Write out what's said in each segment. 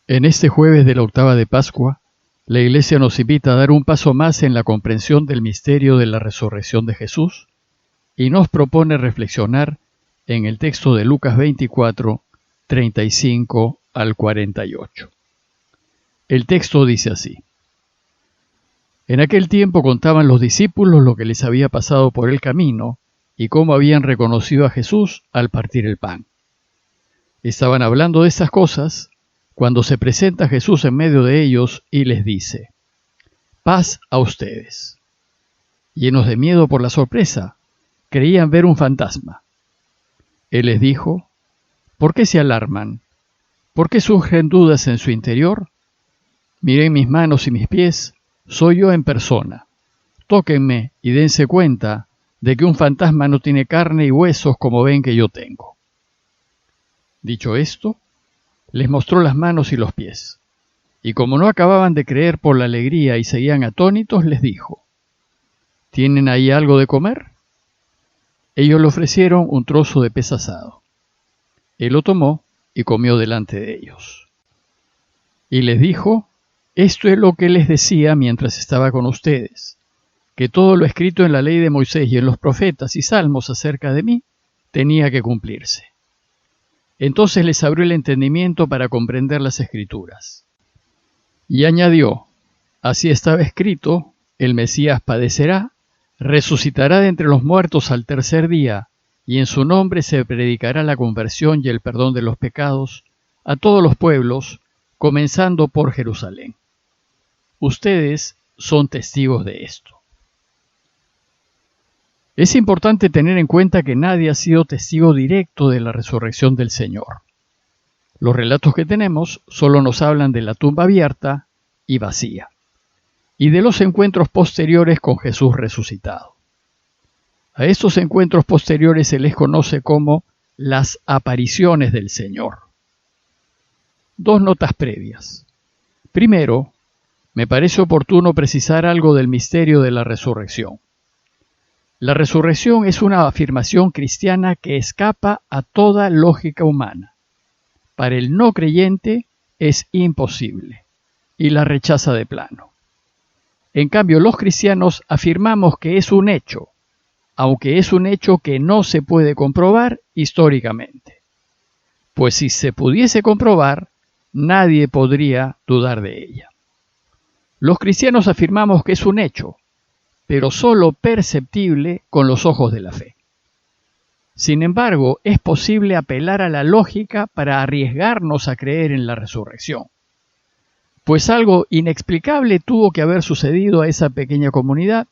En este jueves de la octava de Pascua, la Iglesia nos invita a dar un paso más en la comprensión del misterio de la resurrección de Jesús y nos propone reflexionar en el texto de Lucas 24, 35 al 48. El texto dice así: En aquel tiempo contaban los discípulos lo que les había pasado por el camino y cómo habían reconocido a Jesús al partir el pan. Estaban hablando de estas cosas cuando se presenta Jesús en medio de ellos y les dice: «Paz a ustedes». Llenos de miedo por la sorpresa, creían ver un fantasma. Él les dijo: «¿Por qué se alarman? ¿Por qué surgen dudas en su interior? Miren mis manos y mis pies, soy yo en persona. Tóquenme y dense cuenta de que un fantasma no tiene carne y huesos como ven que yo tengo». Dicho esto, les mostró las manos y los pies. Y como no acababan de creer por la alegría y seguían atónitos, les dijo: «¿Tienen ahí algo de comer?». Ellos le ofrecieron un trozo de pez asado. Él lo tomó y comió delante de ellos. Y les dijo: «Esto es lo que les decía mientras estaba con ustedes, que todo lo escrito en la ley de Moisés y en los profetas y salmos acerca de mí tenía que cumplirse». Entonces les abrió el entendimiento para comprender las Escrituras. Y añadió: «Así estaba escrito, el Mesías padecerá, resucitará de entre los muertos al tercer día, y en su nombre se predicará la conversión y el perdón de los pecados a todos los pueblos, comenzando por Jerusalén. Ustedes son testigos de esto». Es importante tener en cuenta que nadie ha sido testigo directo de la resurrección del Señor. Los relatos que tenemos solo nos hablan de la tumba abierta y vacía, y de los encuentros posteriores con Jesús resucitado. A estos encuentros posteriores se les conoce como las apariciones del Señor. Dos notas previas. Primero, me parece oportuno precisar algo del misterio de la resurrección. La resurrección es una afirmación cristiana que escapa a toda lógica humana. Para el no creyente es imposible y la rechaza de plano. En cambio, los cristianos afirmamos que es un hecho, aunque es un hecho que no se puede comprobar históricamente. Pues si se pudiese comprobar, nadie podría dudar de ella. Los cristianos afirmamos que es un hecho, pero solo perceptible con los ojos de la fe. Sin embargo, es posible apelar a la lógica para arriesgarnos a creer en la resurrección. Pues algo inexplicable tuvo que haber sucedido a esa pequeña comunidad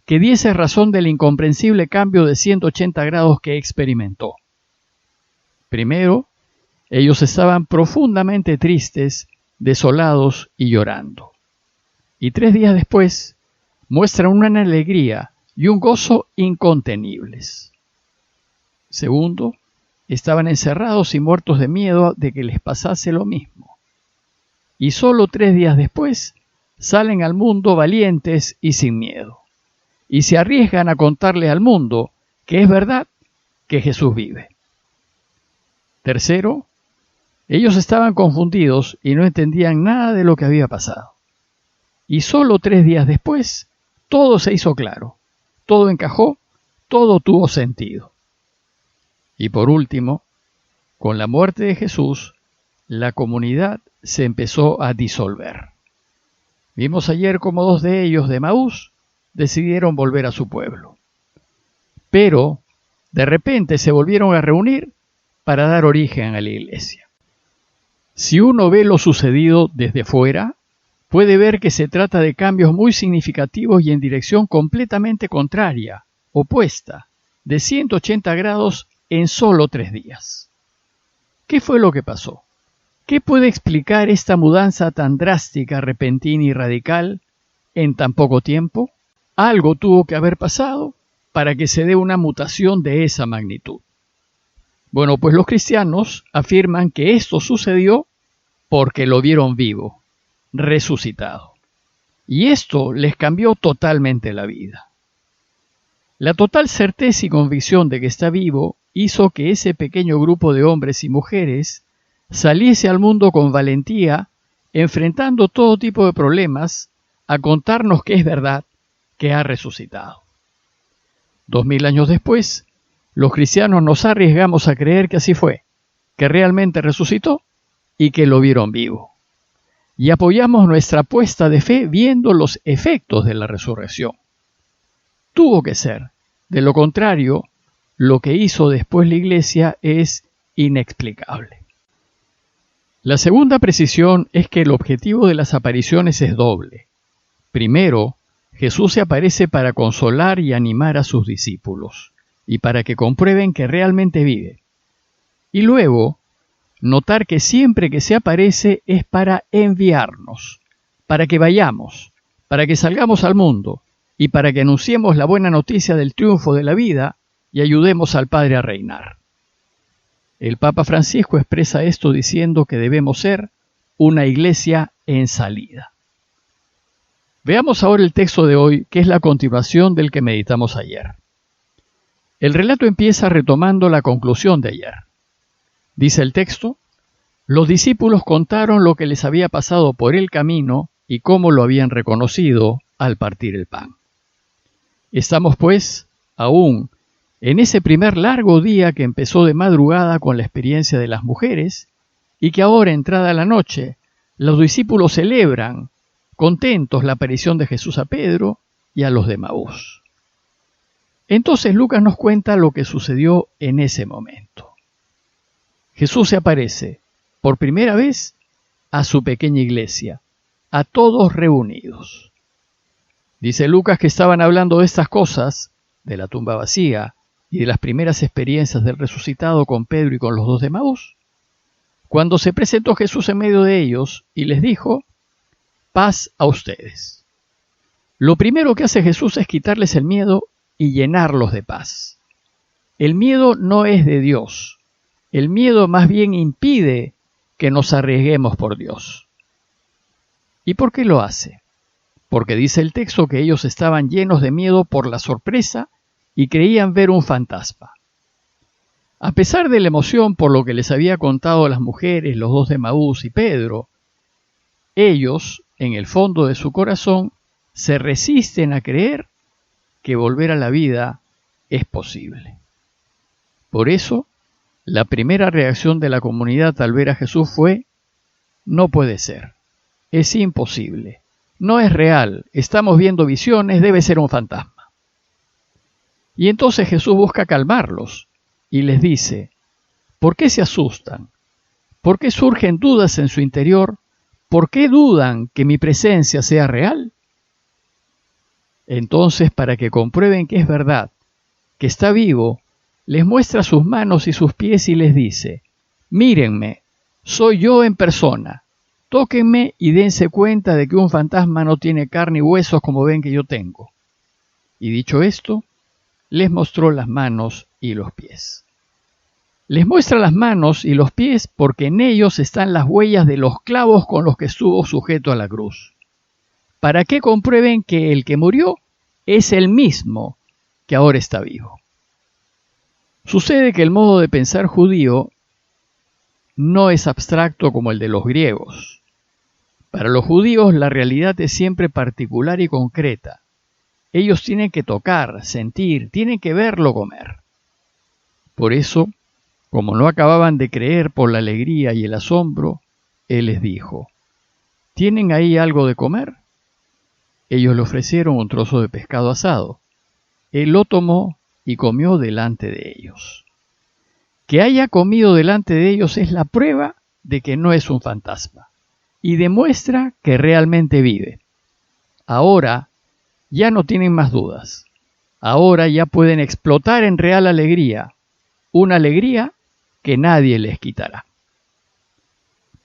que diese razón del incomprensible cambio de 180 grados que experimentó. Primero, ellos estaban profundamente tristes, desolados y llorando. Y 3 días después, muestran una alegría y un gozo incontenibles. Segundo, estaban encerrados y muertos de miedo de que les pasase lo mismo. Y solo 3 días después, salen al mundo valientes y sin miedo. Y se arriesgan a contarle al mundo que es verdad que Jesús vive. Tercero, ellos estaban confundidos y no entendían nada de lo que había pasado. Y solo 3 días después, todo se hizo claro, todo encajó, todo tuvo sentido. Y por último, con la muerte de Jesús, la comunidad se empezó a disolver. Vimos ayer cómo 2 de ellos de Emaús decidieron volver a su pueblo. Pero, de repente se volvieron a reunir para dar origen a la iglesia. Si uno ve lo sucedido desde fuera, puede ver que se trata de cambios muy significativos y en dirección completamente contraria, opuesta, de 180 grados en solo 3 días. ¿Qué fue lo que pasó? ¿Qué puede explicar esta mudanza tan drástica, repentina y radical en tan poco tiempo? Algo tuvo que haber pasado para que se dé una mutación de esa magnitud. Bueno, pues los cristianos afirman que esto sucedió porque lo vieron vivo, resucitado. Y esto les cambió totalmente la vida. La total certeza y convicción de que está vivo hizo que ese pequeño grupo de hombres y mujeres saliese al mundo con valentía enfrentando todo tipo de problemas, a contarnos que es verdad que ha resucitado. 2000 años después, los cristianos nos arriesgamos a creer que así fue, que realmente resucitó y que lo vieron vivo. Y apoyamos nuestra apuesta de fe viendo los efectos de la resurrección. Tuvo que ser. De lo contrario, lo que hizo después la Iglesia es inexplicable. La segunda precisión es que el objetivo de las apariciones es doble. Primero, Jesús se aparece para consolar y animar a sus discípulos, y para que comprueben que realmente vive. Y luego, notar que siempre que se aparece es para enviarnos, para que vayamos, para que salgamos al mundo, y para que anunciemos la buena noticia del triunfo de la vida y ayudemos al Padre a reinar. El Papa Francisco expresa esto diciendo que debemos ser una iglesia en salida. Veamos ahora el texto de hoy, que es la continuación del que meditamos ayer. El relato empieza retomando la conclusión de ayer. Dice el texto: los discípulos contaron lo que les había pasado por el camino y cómo lo habían reconocido al partir el pan. Estamos, pues, aún en ese primer largo día que empezó de madrugada con la experiencia de las mujeres y que ahora, entrada la noche, los discípulos celebran, contentos, la aparición de Jesús a Pedro y a los de Emaús. Entonces Lucas nos cuenta lo que sucedió en ese momento. Jesús se aparece por primera vez a su pequeña iglesia, a todos reunidos. Dice Lucas que estaban hablando de estas cosas, de la tumba vacía y de las primeras experiencias del resucitado con Pedro y con los dos de Emaús, cuando se presentó Jesús en medio de ellos y les dijo: paz a ustedes. Lo primero que hace Jesús es quitarles el miedo y llenarlos de paz. El miedo no es de Dios. El miedo más bien impide que nos arriesguemos por Dios. ¿Y por qué lo hace? Porque dice el texto que ellos estaban llenos de miedo por la sorpresa y creían ver un fantasma. A pesar de la emoción por lo que les había contado las mujeres, los dos de Emaús y Pedro, ellos, en el fondo de su corazón, se resisten a creer que volver a la vida es posible. Por eso, la primera reacción de la comunidad al ver a Jesús fue: no puede ser, es imposible, no es real, estamos viendo visiones, debe ser un fantasma. Y entonces Jesús busca calmarlos y les dice: ¿por qué se asustan? ¿Por qué surgen dudas en su interior? ¿Por qué dudan que mi presencia sea real? Entonces, para que comprueben que es verdad, que está vivo, les muestra sus manos y sus pies y les dice: mírenme, soy yo en persona, tóquenme y dense cuenta de que un fantasma no tiene carne y huesos como ven que yo tengo. Y dicho esto, les mostró las manos y los pies. Les muestra las manos y los pies porque en ellos están las huellas de los clavos con los que estuvo sujeto a la cruz, para que comprueben que el que murió es el mismo que ahora está vivo. Sucede que el modo de pensar judío no es abstracto como el de los griegos. Para los judíos la realidad es siempre particular y concreta. Ellos tienen que tocar, sentir, tienen que verlo comer. Por eso, como no acababan de creer por la alegría y el asombro, Él les dijo: ¿tienen ahí algo de comer? Ellos le ofrecieron un trozo de pescado asado. Él lo tomó y comió delante de ellos. Que haya comido delante de ellos es la prueba de que no es un fantasma y demuestra que realmente vive. Ahora ya no tienen más dudas. Ahora ya pueden explotar en real alegría, una alegría que nadie les quitará.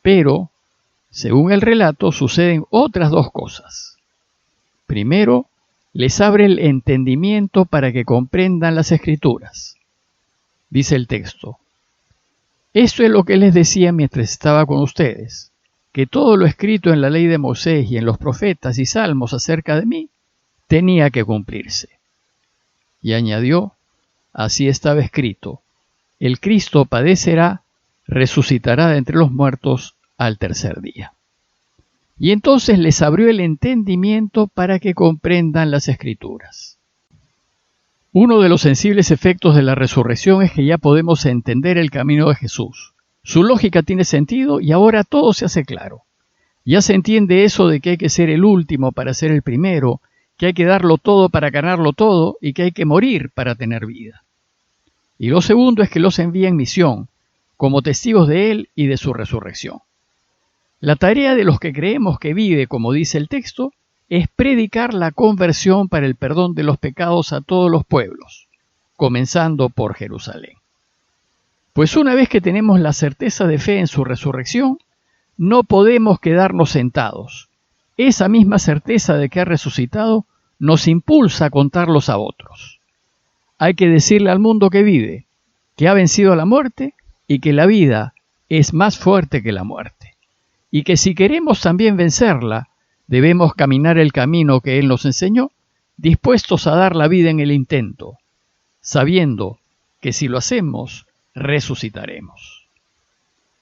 Pero, según el relato, suceden otras dos cosas. Primero, les abre el entendimiento para que comprendan las Escrituras. Dice el texto: esto es lo que les decía mientras estaba con ustedes, que todo lo escrito en la ley de Moisés y en los profetas y salmos acerca de mí tenía que cumplirse. Y añadió: así estaba escrito, el Cristo padecerá, resucitará de entre los muertos al tercer día. y entonces les abrió el entendimiento para que comprendan las Escrituras. Uno de los sensibles efectos de la resurrección es que ya podemos entender el camino de Jesús. Su lógica tiene sentido y ahora todo se hace claro. Ya se entiende eso de que hay que ser el último para ser el primero, que hay que darlo todo para ganarlo todo y que hay que morir para tener vida. Y lo segundo es que los envía en misión, como testigos de Él y de su resurrección. La tarea de los que creemos que vive, como dice el texto, es predicar la conversión para el perdón de los pecados a todos los pueblos, comenzando por Jerusalén. Pues una vez que tenemos la certeza de fe en su resurrección, no podemos quedarnos sentados. Esa misma certeza de que ha resucitado nos impulsa a contarlos a otros. Hay que decirle al mundo que vive, que ha vencido a la muerte y que la vida es más fuerte que la muerte. Y que si queremos también vencerla, debemos caminar el camino que Él nos enseñó, dispuestos a dar la vida en el intento, sabiendo que si lo hacemos, resucitaremos.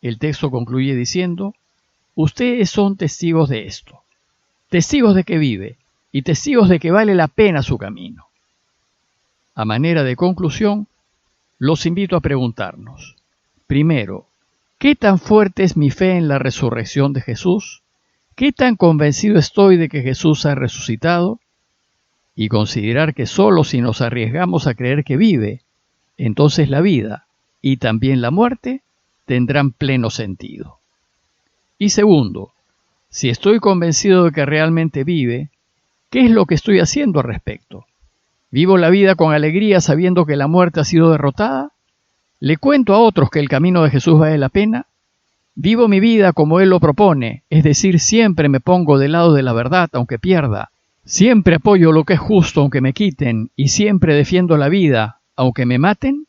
El texto concluye diciendo: ustedes son testigos de esto, testigos de que vive y testigos de que vale la pena su camino. A manera de conclusión, los invito a preguntarnos, primero, ¿qué tan fuerte es mi fe en la resurrección de Jesús? ¿Qué tan convencido estoy de que Jesús ha resucitado? Y considerar que solo si nos arriesgamos a creer que vive, entonces la vida y también la muerte tendrán pleno sentido. Y segundo, si estoy convencido de que realmente vive, ¿qué es lo que estoy haciendo al respecto? ¿Vivo la vida con alegría sabiendo que la muerte ha sido derrotada? ¿Le cuento a otros que el camino de Jesús vale la pena? ¿Vivo mi vida como Él lo propone? Es decir, siempre me pongo del lado de la verdad aunque pierda. Siempre apoyo lo que es justo aunque me quiten y siempre defiendo la vida aunque me maten.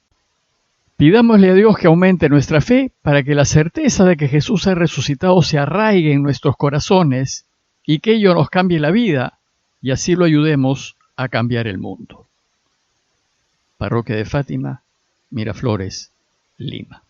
Pidámosle a Dios que aumente nuestra fe para que la certeza de que Jesús ha resucitado se arraigue en nuestros corazones y que ello nos cambie la vida y así lo ayudemos a cambiar el mundo. Parroquia de Fátima, Miraflores, Lima.